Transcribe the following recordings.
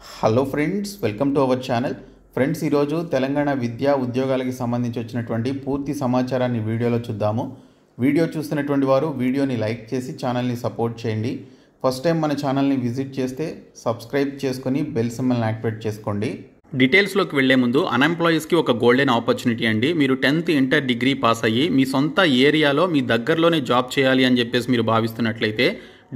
Hello friends, welcome to our channel. Friends, ఈరోజు తెలంగాణ విద్యా ఉద్యోగాలకి సంబంధించి వచ్చినటువంటి పూర్తి సమాచారాన్ని వీడియోలో చూద్దాము. వీడియో చూస్తున్నటువంటి వారు వీడియోని లైక్ చేసి ఛానల్ని సపోర్ట్ చేయండి. ఫస్ట్ టైం మన ఛానల్ని విజిట్ చేస్తే సబ్స్క్రైబ్ చేసుకొని బెల్ సింబల్ని యాక్టివేట్ చేసుకోండి. డీటెయిల్స్లోకి వెళ్లే ముందు అన్ఎంప్లాయీస్కి ఒక గోల్డెన్ ఆపర్చునిటీ అండి. మీరు 10th ఇంటర్ డిగ్రీ పాస్ అయ్యి మీ సొంత ఏరియాలో మీ దగ్గరలోనే జాబ్ చేయాలి అని చెప్పేసి మీరు భావిస్తున్నట్లయితే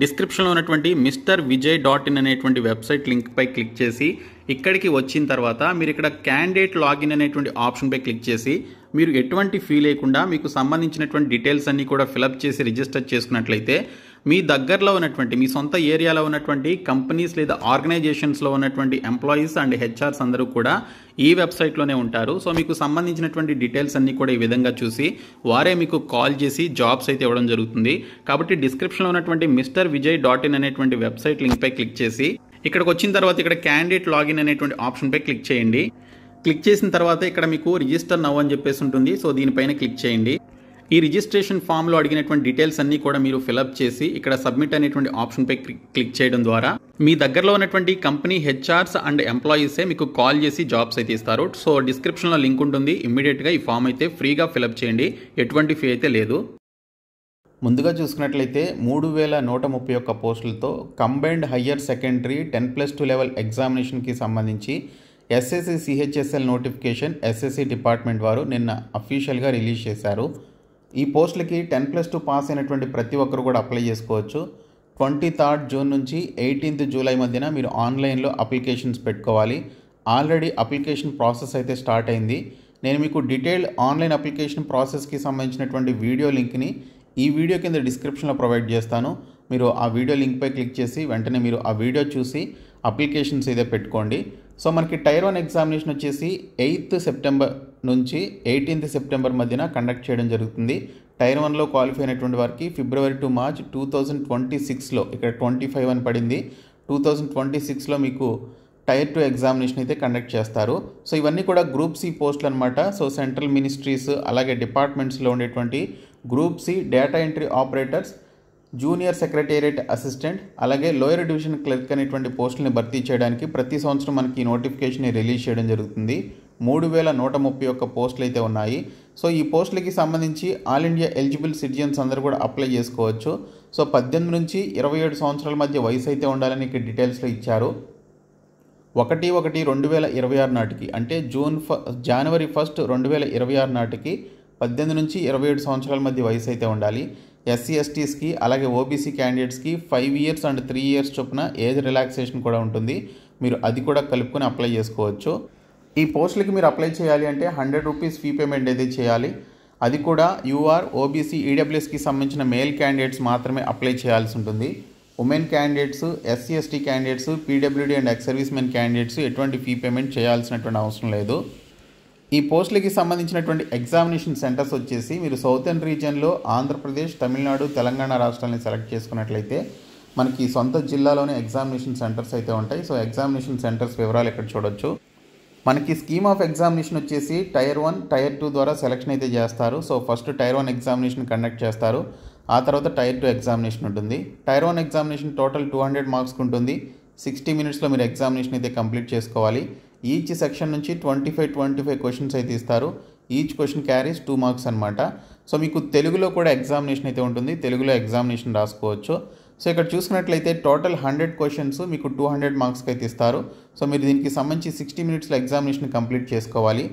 డిస్క్రిప్షన్లో ఉన్నటువంటి MrVijay.in అనేటువంటి వెబ్సైట్ లింక్పై క్లిక్ చేసి ఇక్కడికి వచ్చిన తర్వాత మీరు ఇక్కడ క్యాండిడేట్ లాగిన్ అనేటువంటి ఆప్షన్పై క్లిక్ చేసి మీరు ఎటువంటి ఫీ లేకుండా మీకు సంబంధించినటువంటి డీటెయిల్స్ అన్నీ కూడా ఫిలప్ చేసి రిజిస్టర్ చేసుకున్నట్లయితే మీ దగ్గరలో ఉన్నటువంటి మీ సొంత ఏరియాలో ఉన్నటువంటి కంపెనీస్ లేదా ఆర్గనైజేషన్స్లో ఉన్నటువంటి ఎంప్లాయీస్ అండ్ హెచ్ఆర్స్ అందరూ కూడా ఈ వెబ్సైట్లోనే ఉంటారు. సో మీకు సంబంధించినటువంటి డీటెయిల్స్ అన్నీ కూడా ఈ విధంగా చూసి వారే మీకు కాల్ చేసి జాబ్స్ అయితే ఇవ్వడం జరుగుతుంది. కాబట్టి డిస్క్రిప్షన్లో ఉన్నటువంటి MrVijay.in అనేటువంటి వెబ్సైట్ లింక్పై క్లిక్ చేసి ఇక్కడికి వచ్చిన తర్వాత ఇక్కడ క్యాండిడేట్ లాగిన్ అనేటువంటి ఆప్షన్పై క్లిక్ చేయండి. క్లిక్ చేసిన తర్వాత ఇక్కడ మీకు రిజిస్టర్ నౌ అని చెప్పేసి ఉంటుంది. సో దీనిపైన క్లిక్ చేయండి. ఈ రిజిస్ట్రేషన్ ఫామ్లో అడిగినటువంటి డీటెయిల్స్ అన్నీ కూడా మీరు ఫిలప్ చేసి ఇక్కడ సబ్మిట్ అనేటువంటి ఆప్షన్పై క్లిక్ చేయడం ద్వారా మీ దగ్గరలో ఉన్నటువంటి కంపెనీ హెచ్ఆర్స్ అండ్ ఎంప్లాయీసే మీకు కాల్ చేసి జాబ్స్ అయితే ఇస్తారు. సో డిస్క్రిప్షన్లో లింక్ ఉంటుంది. ఇమ్మీడియట్గా ఈ ఫామ్ అయితే ఫ్రీగా ఫిలప్ చేయండి. ఎటువంటి ఫీ అయితే లేదు. ముందుగా చూసుకున్నట్లయితే 3131 పోస్టులతో కంబైన్డ్ హయ్యర్ సెకండరీ 10+2 లెవెల్ ఎగ్జామినేషన్కి సంబంధించి SSC CHSL notification SSC department వారు నిన్న అఫీషియల్గా రిలీజ్ చేశారు. ఈ పోస్టులకి 10+2 పాస్ అయినటువంటి ప్రతి ఒక్కరు కూడా అప్లై చేసుకోవచ్చు. 23rd జూన్ నుంచి 18th జూలై మధ్యన మీరు ఆన్లైన్లో అప్లికేషన్స్ పెట్టుకోవాలి. ఆల్రెడీ అప్లికేషన్ ప్రాసెస్ అయితే స్టార్ట్ అయింది. నేను మీకు డీటెయిల్డ్ ఆన్లైన్ అప్లికేషన్ ప్రాసెస్కి సంబంధించినటువంటి వీడియో లింక్ని ఈ వీడియో కింద డిస్క్రిప్షన్లో ప్రొవైడ్ చేస్తాను. మీరు ఆ వీడియో లింక్పై క్లిక్ చేసి వెంటనే మీరు ఆ వీడియో చూసి అప్లికేషన్స్ అయితే పెట్టుకోండి. సో మనకి టైర్ 1 ఎగ్జామినేషన్ వచ్చేసి 8th సెప్టెంబర్ నుంచి 18th సెప్టెంబర్ మధ్యన కండక్ట్ చేయడం జరుగుతుంది. టైర్ 1లో క్వాలిఫై అయినటువంటి వారికి ఫిబ్రవరి టు మార్చ్ 2026లో ఇక్కడ 25 అని పడింది. 2026లో మీకు టైర్ 2 ఎగ్జామినేషన్ అయితే కండక్ట్ చేస్తారు. సో ఇవన్నీ కూడా గ్రూప్ సి పోస్టులు అనమాట. సో సెంట్రల్ మినిస్ట్రీస్ అలాగే డిపార్ట్మెంట్స్లో ఉండేటువంటి group C data entry operators, junior secretariat assistant అలాగే లోయర్ డివిజన్ క్లర్క్ అనేటువంటి పోస్టులని భర్తీ చేయడానికి ప్రతి సంవత్సరం మనకి ఈ నోటిఫికేషన్ రిలీజ్ చేయడం జరుగుతుంది. 3131 పోస్టులు అయితే ఉన్నాయి. సో ఈ పోస్టులకి సంబంధించి ఆల్ ఇండియా ఎలిజిబుల్ సిటిజన్స్ అందరూ కూడా అప్లై చేసుకోవచ్చు. సో 18 నుంచి 27 సంవత్సరాల మధ్య వయసు అయితే ఉండాలని ఇక్కడ డీటెయిల్స్లో ఇచ్చారు. 1/1/2026 నాటికి అంటే జనవరి 1, 2026 నాటికి 18 నుంచి 27 సంవత్సరాల మధ్య వయసు అయితే ఉండాలి. ఎస్సీ ఎస్టీస్కి అలాగే ఓబీసీ క్యాండిడేట్స్కి 5 years అండ్ 3 years చొప్పున ఏజ్ రిలాక్సేషన్ కూడా ఉంటుంది. మీరు అది కూడా కలుపుకొని అప్లై చేసుకోవచ్చు. ఈ పోస్టులకి మీరు అప్లై చేయాలి అంటే 100 రూపీస్ ఫీ పేమెంట్ అయితే చేయాలి. అది కూడా యూఆర్, ఓబీసీ, ఈడబ్ల్యూఎస్కి సంబంధించిన మేల్ క్యాండిడేట్స్ మాత్రమే అప్లై చేయాల్సి ఉంటుంది. Women candidates, SC ST candidates, PWD and ex service men candidates ఎటువంటి ఫీ పేమెంట్ చేయాల్సినటువంటి అవసరం లేదు. ఈ పోస్టులకి సంబంధించినటువంటి ఎగ్జామినేషన్ సెంటర్స్ వచ్చేసి మీరు సౌతర్న్ రీజియన్లో ఆంధ్రప్రదేశ్, తమిళనాడు, తెలంగాణ రాష్ట్రాలని సెలెక్ట్ చేసుకున్నట్లయితే మనకి సొంత జిల్లాలోనే ఎగ్జామినేషన్ సెంటర్స్ అయితే ఉంటాయి. సో ఎగ్జామినేషన్ సెంటర్స్ వివరాలు ఇక్కడ చూడొచ్చు. మనకి స్కీమ్ ఆఫ్ ఎగ్జామినేషన్ వచ్చేసి టైర్ 1, టైర్ 2 ద్వారా సెలెక్షన్ అయితే చేస్తారు. So first tyre 1 examination conduct చేస్తారు. ఆ తర్వాత టైర్ 2 ఎగ్జామినేషన్ ఉంటుంది. టైర్ 1 ఎగ్జామినేషన్ టోటల్ 200 మార్క్స్కి ఉంటుంది. 60 minutesలో మీరు ఎగ్జామినేషన్ అయితే కంప్లీట్ చేసుకోవాలి. ఈచ్ సెక్షన్ నుంచి 25 క్వశ్చన్స్ అయితే ఇస్తారు. ఈచ్ క్వశ్చన్ క్యారీస్ 2 marks అనమాట. సో మీకు తెలుగులో కూడా ఎగ్జామినేషన్ అయితే ఉంటుంది. తెలుగులో ఎగ్జామినేషన్ రాసుకోవచ్చు. సో ఇక్కడ చూసుకున్నట్లయితే టోటల్ 100 క్వశ్చన్స్ మీకు 200 మార్క్స్కి అయితే ఇస్తారు. సో మీరు దీనికి సంబంధించి 60 minutesలో ఎగ్జామినేషన్ కంప్లీట్ చేసుకోవాలి.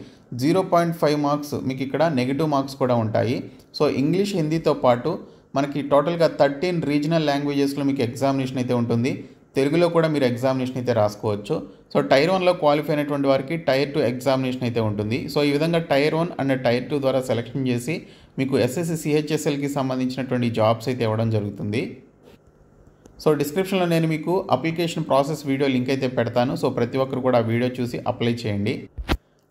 0.5 marks మీకు ఇక్కడ నెగిటివ్ మార్క్స్ కూడా ఉంటాయి. సో ఇంగ్లీష్, హిందీతో పాటు మనకి టోటల్గా 13 రీజనల్ లాంగ్వేజెస్లో మీకు ఎగ్జామినేషన్ అయితే ఉంటుంది. తెలుగులో కూడా మీరు ఎగ్జామినేషన్ అయితే రాసుకోవచ్చు. సో టైర్ 1లో క్వాలిఫై అయినటువంటి వారికి టైర్ 2 ఎగ్జామినేషన్ అయితే ఉంటుంది. సో ఈ విధంగా టైర్ 1 అండ్ టైర్ 2 ద్వారా సెలెక్షన్ చేసి మీకు ఎస్ఎస్సి సిహెచ్ఎస్ఎల్కి సంబంధించినటువంటి జాబ్స్ అయితే ఇవ్వడం జరుగుతుంది. సో డిస్క్రిప్షన్లో నేను మీకు అప్లికేషన్ ప్రాసెస్ వీడియో లింక్ అయితే పెడతాను. సో ప్రతి ఒక్కరు కూడా ఆ వీడియో చూసి అప్లై చేయండి.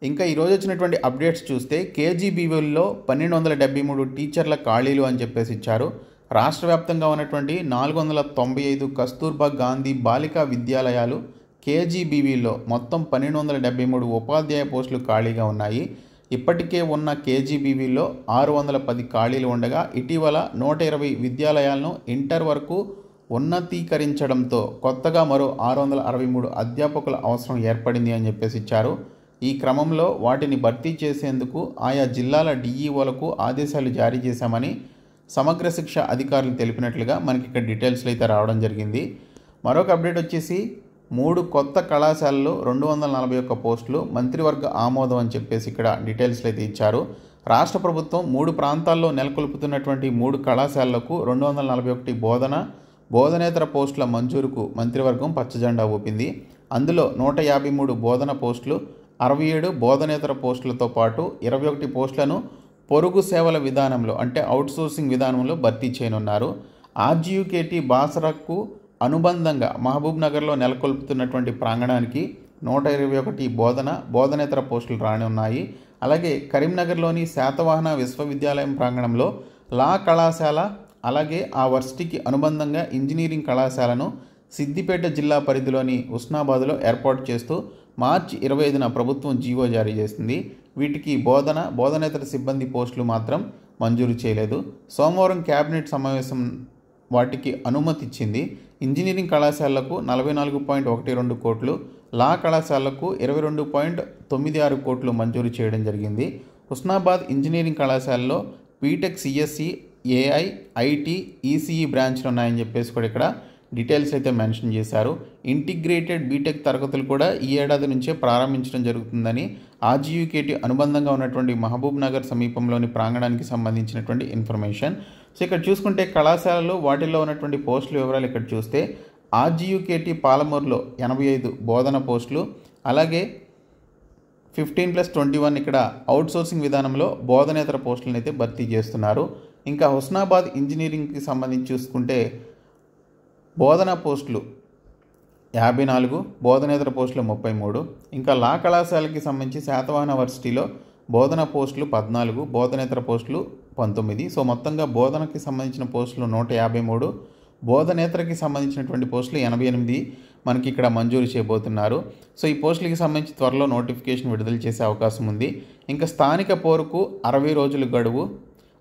ఇంకా ఈరోజు వచ్చినటువంటి అప్డేట్స్ చూస్తే కేజీబీవీలో 1273 టీచర్ల ఖాళీలు అని చెప్పేసి ఇచ్చారు. రాష్ట్ర వ్యాప్తంగా ఉన్నటువంటి 495 కస్తూర్బా గాంధీ బాలికా విద్యాలయాలు కేజీబీవీలో మొత్తం 1273 ఉపాధ్యాయ పోస్టులు ఖాళీగా ఉన్నాయి. ఇప్పటికే ఉన్న కేజీబీవీలో 610 ఖాళీలు ఉండగా ఇటీవల 120 విద్యాలయాలను ఇంటర్ వరకు ఉన్నతీకరించడంతో కొత్తగా మరో 663 అధ్యాపకుల అవసరం ఏర్పడింది అని చెప్పేసి ఇచ్చారు. ఈ క్రమంలో వాటిని భర్తీ చేసేందుకు ఆయా జిల్లాల డిఈఓలకు ఆదేశాలు జారీ చేశామని సమగ్ర శిక్ష అధికారులు తెలిపినట్లుగా మనకి ఇక్కడ డీటెయిల్స్లో అయితే రావడం జరిగింది. మరొక అప్డేట్ వచ్చేసి 3 కొత్త కళాశాలలో 241 పోస్టులు మంత్రివర్గ ఆమోదం అని చెప్పేసి ఇక్కడ డీటెయిల్స్లో అయితే ఇచ్చారు. రాష్ట్ర ప్రభుత్వం 3 ప్రాంతాల్లో నెలకొల్పుతున్నటువంటి 3 కళాశాలలకు 241 బోధనేతర పోస్టుల మంజూరుకు మంత్రివర్గం పచ్చజెండా ఊపింది. అందులో 153 బోధన పోస్టులు, 67 బోధనేతర పోస్టులతో పాటు 21 పోస్టులను పొరుగు సేవల విధానంలో అంటే అవుట్సోర్సింగ్ విధానంలో భర్తీ చేయనున్నారు. ఆర్జీయూకేటీ బాసరకు అనుబంధంగా మహబూబ్ నగర్లో నెలకొల్పుతున్నటువంటి ప్రాంగణానికి 121 బోధనేతర పోస్టులు రానున్నాయి. అలాగే కరీంనగర్లోని శాతవాహన విశ్వవిద్యాలయం ప్రాంగణంలో లా కళాశాల, అలాగే ఆ వర్సిటీకి అనుబంధంగా ఇంజనీరింగ్ కళాశాలను సిద్దిపేట జిల్లా పరిధిలోని ఉస్నాబాద్లో ఏర్పాటు చేస్తూ మార్చి 25న ప్రభుత్వం జీవో జారీ చేసింది. వీటికి బోధనేతర సిబ్బంది పోస్టులు మాత్రం మంజూరు చేయలేదు. సోమవారం కేబినెట్ సమావేశం వాటికి అనుమతి ఇచ్చింది. ఇంజనీరింగ్ కళాశాలలకు 44.12 కోట్లు, లా కళాశాలకు 22.96 కోట్లు మంజూరు చేయడం జరిగింది. హుస్నాబాద్ ఇంజనీరింగ్ కళాశాలలో BTech CSC, AI, IT, ECE బ్రాంచ్లు ఉన్నాయని చెప్పేసి కూడా ఇక్కడ డీటెయిల్స్ అయితే మెన్షన్ చేశారు. ఇంటిగ్రేటెడ్ బీటెక్ తరగతులు కూడా ఈ ఏడాది నుంచే ప్రారంభించడం జరుగుతుందని ఆర్జీయూకేటీ అనుబంధంగా ఉన్నటువంటి మహబూబ్ నగర్ సమీపంలోని ప్రాంగణానికి సంబంధించినటువంటి ఇన్ఫర్మేషన్. సో ఇక్కడ చూసుకుంటే కళాశాలలు వాటిల్లో ఉన్నటువంటి పోస్టుల వివరాలు ఇక్కడ చూస్తే ఆర్జీయూకేటీ పాలమూరులో 85 బోధన పోస్టులు, అలాగే 15+21 ఇక్కడ అవుట్సోర్సింగ్ విధానంలో బోధనేతర పోస్టులను అయితే భర్తీ చేస్తున్నారు. ఇంకా హుస్నాబాద్ ఇంజనీరింగ్కి సంబంధించి చూసుకుంటే బోధనా పోస్టులు 54, బోధనేతర పోస్టులు 33. ఇంకా లా కళాశాలకి సంబంధించి శాతవాహన వర్సిటీలో బోధన పోస్టులు 14, బోధనేతర పోస్టులు 19. సో మొత్తంగా బోధనకి సంబంధించిన పోస్టులు 153, బోధనేతరకి సంబంధించినటువంటి పోస్టులు 88 మనకి ఇక్కడ మంజూరు చేయబోతున్నారు. సో ఈ పోస్టులకి సంబంధించి త్వరలో నోటిఫికేషన్ విడుదల చేసే అవకాశం ఉంది. ఇంకా స్థానిక పోరుకు 60 రోజులు గడువు,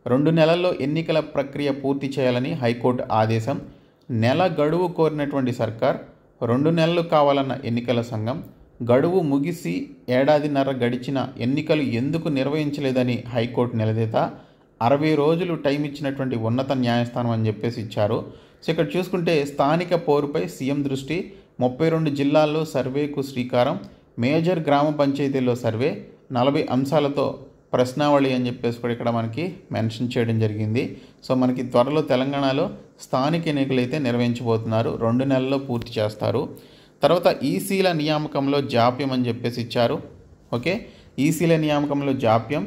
2 నెలల్లో ఎన్నికల ప్రక్రియ పూర్తి చేయాలని హైకోర్టు ఆదేశం. నెల గడువు కోరినటువంటి సర్కార్, 2 నెలలు కావాలన్న ఎన్నికల సంఘం, గడువు ముగిసి ఏడాదిన్నర గడిచిన ఎన్నికలు ఎందుకు నిర్వహించలేదని హైకోర్టు నిలదీత, 60 రోజులు టైం ఇచ్చినటువంటి ఉన్నత న్యాయస్థానం అని చెప్పేసి ఇచ్చారు. సో ఇక్కడ చూసుకుంటే స్థానిక పోరుపై సీఎం దృష్టి, 32 జిల్లాల్లో సర్వేకు శ్రీకారం, మేజర్ గ్రామ పంచాయతీల్లో సర్వే, 40 అంశాలతో ప్రశ్నావళి అని చెప్పేసి కూడా ఇక్కడ మనకి మెన్షన్ చేయడం జరిగింది. సో మనకి త్వరలో తెలంగాణలో స్థానిక ఎన్నికలు అయితే నిర్వహించబోతున్నారు, 2 నెలల్లో పూర్తి చేస్తారు. తర్వాత ఈసీల నియామకంలో జాప్యం అని చెప్పేసి ఇచ్చారు. ఓకే, ఈసీల నియామకంలో జాప్యం,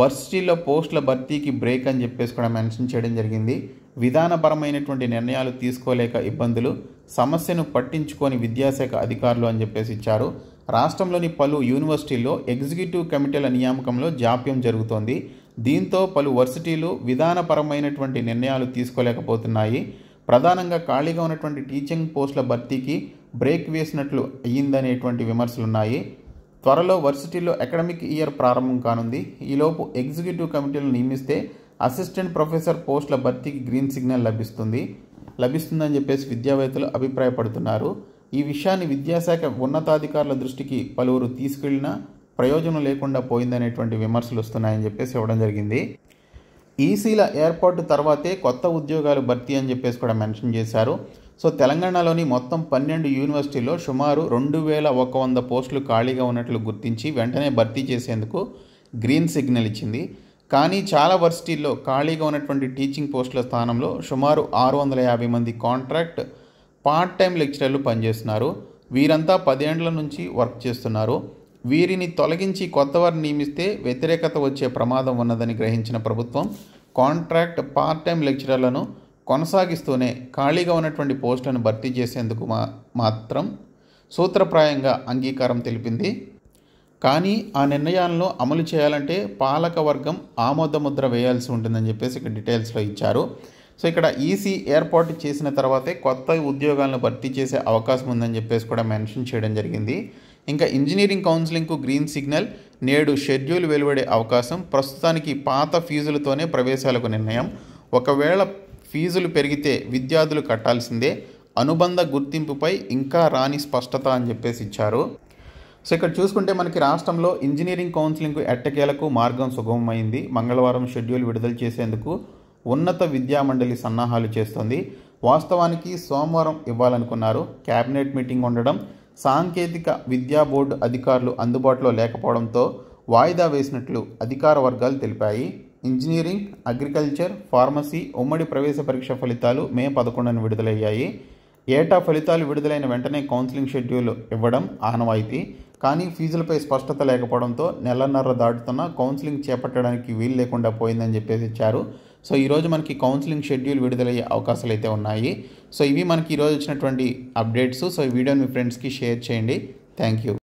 వర్సిటీలో పోస్టుల భర్తీకి బ్రేక్ అని చెప్పేసి కూడా మెన్షన్ చేయడం జరిగింది. విధానపరమైనటువంటి నిర్ణయాలు తీసుకోలేక ఇబ్బందులు, సమస్యను పట్టించుకొని విద్యాశాఖ అధికారులు అని చెప్పేసి ఇచ్చారు. రాష్ట్రంలోని పలు యూనివర్సిటీల్లో ఎగ్జిక్యూటివ్ కమిటీల నియామకంలో జాప్యం జరుగుతోంది. దీంతో పలు వర్సిటీలు విధానపరమైనటువంటి నిర్ణయాలు తీసుకోలేకపోతున్నాయి. ప్రధానంగా ఖాళీగా ఉన్నటువంటి టీచింగ్ పోస్టుల భర్తీకి బ్రేక్ వేసినట్లు అయ్యిందనేటువంటి విమర్శలున్నాయి. త్వరలో వర్సిటీల్లో అకాడమిక్ ఇయర్ ప్రారంభం కానుంది. ఈలోపు ఎగ్జిక్యూటివ్ కమిటీలను నియమిస్తే అసిస్టెంట్ ప్రొఫెసర్ పోస్టుల భర్తీకి గ్రీన్ సిగ్నల్ లభిస్తుందని చెప్పేసి విద్యావేత్తలు అభిప్రాయపడుతున్నారు. ఈ విషయాన్ని విద్యాశాఖ ఉన్నతాధికారుల దృష్టికి పలువురు తీసుకెళ్లినా ప్రయోజనం లేకుండా పోయిందనేటువంటి విమర్శలు వస్తున్నాయని చెప్పేసి ఇవ్వడం జరిగింది. ఈసీల ఏర్పాటు తర్వాతే కొత్త ఉద్యోగాలు భర్తీ అని చెప్పేసి కూడా మెన్షన్ చేశారు. సో తెలంగాణలోని మొత్తం 12 యూనివర్సిటీల్లో సుమారు 2100 పోస్టులు ఖాళీగా ఉన్నట్లు గుర్తించి వెంటనే భర్తీ చేసేందుకు గ్రీన్ సిగ్నల్ ఇచ్చింది. కానీ చాలా వర్సిటీల్లో ఖాళీగా ఉన్నటువంటి టీచింగ్ పోస్టుల స్థానంలో సుమారు 650 మంది కాంట్రాక్ట్ పార్ట్ టైం లెక్చరర్లు పనిచేస్తున్నారు. వీరంతా 10 ఏళ్ల నుంచి వర్క్ చేస్తున్నారు. వీరిని తొలగించి కొత్తవారిని నియమిస్తే వ్యతిరేకత వచ్చే ప్రమాదం ఉన్నదని గ్రహించిన ప్రభుత్వం కాంట్రాక్ట్ పార్ట్ టైం లెక్చరర్లను కొనసాగిస్తూనే ఖాళీగా ఉన్నటువంటి పోస్టులను భర్తీ చేసేందుకు మాత్రం సూత్రప్రాయంగా అంగీకారం తెలిపింది. కానీ ఆ నిర్ణయాలను అమలు చేయాలంటే పాలక వర్గం ఆమోదముద్ర వేయాల్సి ఉంటుందని చెప్పేసి ఇక్కడ డీటెయిల్స్లో ఇచ్చారు. సో ఇక్కడ ఈసీ ఏర్పాటు చేసిన తర్వాతే కొత్త ఉద్యోగాలను భర్తీ చేసే అవకాశం ఉందని చెప్పేసి కూడా మెన్షన్ చేయడం జరిగింది. ఇంకా ఇంజనీరింగ్ కౌన్సిలింగ్కు గ్రీన్ సిగ్నల్, నేడు షెడ్యూల్ వెలువడే అవకాశం, ప్రస్తుతానికి పాత ఫీజులతోనే ప్రవేశాలకు నిర్ణయం. ఒకవేళ ఫీజులు పెరిగితే విద్యార్థులు కట్టాల్సిందే, అనుబంధ గుర్తింపుపై ఇంకా రాని స్పష్టత అని చెప్పేసి ఇచ్చారు. సో ఇక్కడ చూసుకుంటే మనకి రాష్ట్రంలో ఇంజనీరింగ్ కౌన్సిలింగ్కు ఎట్టకేలకు మార్గం సుగమమైంది. మంగళవారం షెడ్యూల్ విడుదల చేసేందుకు ఉన్నత విద్యామండలి సన్నాహాలు చేస్తోంది. వాస్తవానికి సోమవారం ఇవ్వాలనుకున్నారు. కేబినెట్ మీటింగ్ ఉండడం, సాంకేతిక విద్యా బోర్డు అధికారులు అందుబాటులో లేకపోవడంతో వాయిదా వేసినట్లు అధికార వర్గాలు తెలిపాయి. ఇంజనీరింగ్, అగ్రికల్చర్, ఫార్మసీ ఉమ్మడి ప్రవేశ పరీక్ష ఫలితాలు మే 11న విడుదలయ్యాయి. ఏటా ఫలితాలు విడుదలైన వెంటనే కౌన్సిలింగ్ షెడ్యూల్ ఇవ్వడం ఆనవాయితీ. కానీ ఫీజులపై స్పష్టత లేకపోవడంతో నెలన్నర దాటుతున్న కౌన్సిలింగ్ చేపట్టడానికి వీలు లేకుండా పోయిందని చెప్పేసి ఇచ్చారు. సో ఈరోజు మనకి కౌన్సిలింగ్ షెడ్యూల్ విడుదలయ్యే అవకాశాలు అయితే ఉన్నాయి. సో ఇవి మనకి ఈరోజు వచ్చినటువంటి అప్డేట్స్. సో ఈ వీడియోని మీ ఫ్రెండ్స్కి షేర్ చేయండి. Thank you.